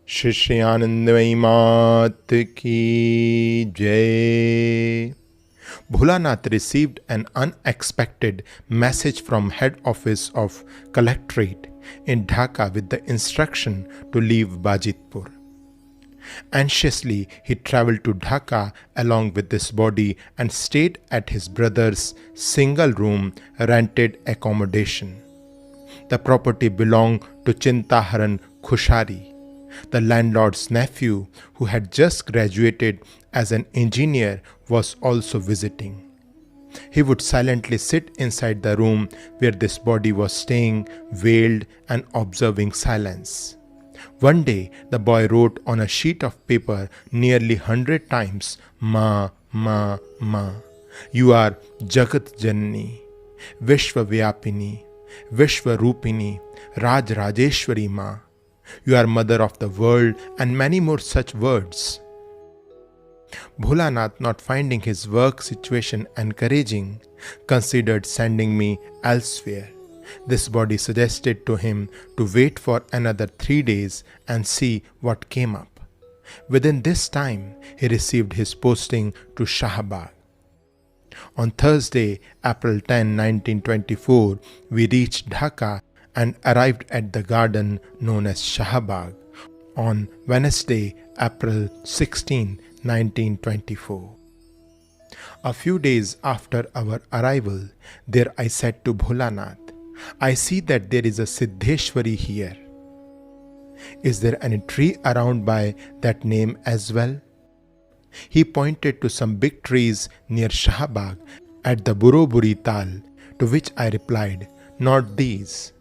Sri Anandamayi Ma ki Jai. Bholanath received an unexpected message from head office of collectorate in Dhaka with the instruction to leave Bajitpur. Anxiously, he travelled to Dhaka along with this body and stayed at his brother's single-room rented accommodation. The property belonged to Chintaharan Khushari, the landlord's nephew who had just graduated as an engineer was also visiting. He would silently sit inside the room where this body was staying, veiled and observing silence. One day, the boy wrote on a sheet of paper nearly 100 times, Ma, Ma, Ma. You are Jagat Janani, Vishwa Vyapini, Vishwa Rupini, Raj Rajeshwari Ma. You are mother of the world, and many more such words. Bholanath, not finding his work situation encouraging, considered sending me elsewhere. This body suggested to him to wait for another 3 days and see what came up. Within this time, he received his posting to Shahabag. On Thursday, April 10, 1924, we reached Dhaka and arrived at the garden known as Shahabag on Wednesday, April 16, 1924. A few days after our arrival, there I said to Bholanath, I see that there is a Siddheshwari here. Is there any tree around by that name as well? He pointed to some big trees near Shahabag at the Buroburi Tal, to which I replied, not these.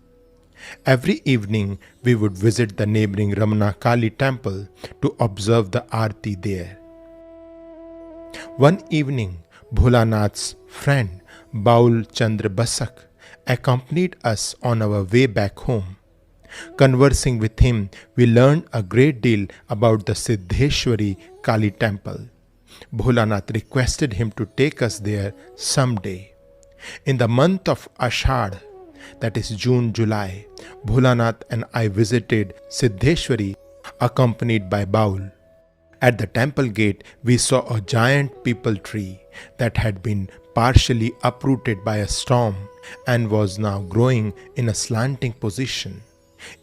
Every evening we would visit the neighboring Ramana Kali temple to observe the Aarti there. One evening, Bholanath's friend Baul Chandra Basak accompanied us on our way back home. Conversing with him, we learned a great deal about the Siddheshwari Kali temple. Bholanath requested him to take us there someday. In the month of Ashadh, that is June-July, Bholanath and I visited Siddheshwari accompanied by Baul. At the temple gate, we saw a giant peepal tree that had been partially uprooted by a storm and was now growing in a slanting position.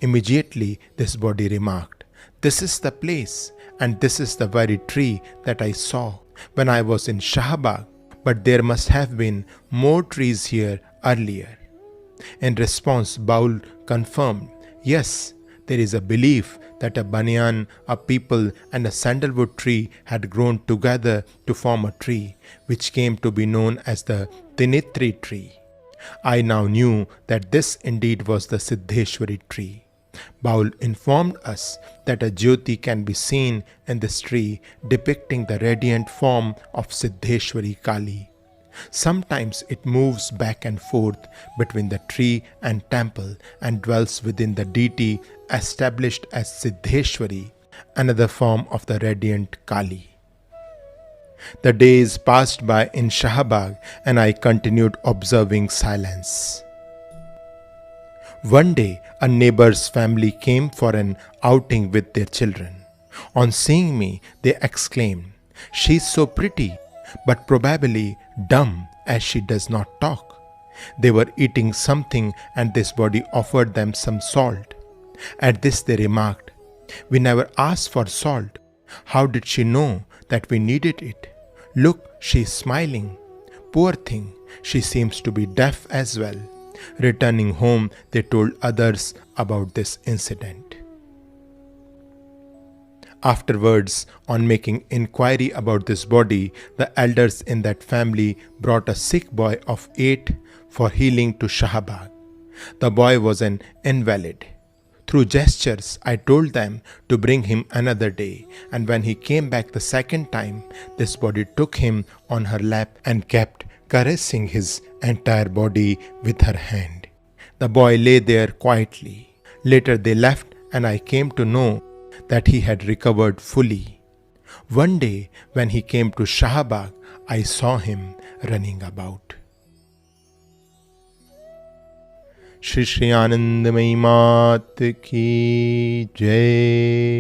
Immediately, this body remarked, this is the place and this is the very tree that I saw when I was in Shahabag, but there must have been more trees here earlier. In response, Baul confirmed, yes, there is a belief that a banyan, a peepal and a sandalwood tree had grown together to form a tree, which came to be known as the Trinetri tree. I now knew that this indeed was the Siddheshwari tree. Baul informed us that a jyoti can be seen in this tree depicting the radiant form of Siddheshwari Kali. Sometimes it moves back and forth between the tree and temple and dwells within the deity established as Siddheshwari, another form of the radiant Kali. The days passed by in Shahabag and I continued observing silence. One day, a neighbor's family came for an outing with their children. On seeing me, they exclaimed, "She's so pretty, but probably dumb as she does not talk." They were eating something and this body offered them some salt. At this they remarked, "We never asked for salt. How did she know that we needed it? Look, she is smiling. Poor thing, she seems to be deaf as well." Returning home, they told others about this incident. Afterwards, on making inquiry about this body, the elders in that family brought a sick boy of 8 for healing to Shahabag. The boy was an invalid. Through gestures, I told them to bring him another day, and when he came back the second time, this body took him on her lap and kept caressing his entire body with her hand. The boy lay there quietly. Later they left and I came to know that he had recovered fully. One day when he came to Shahabag, I saw him running about. Sri Anandamayi Ma ki Jai.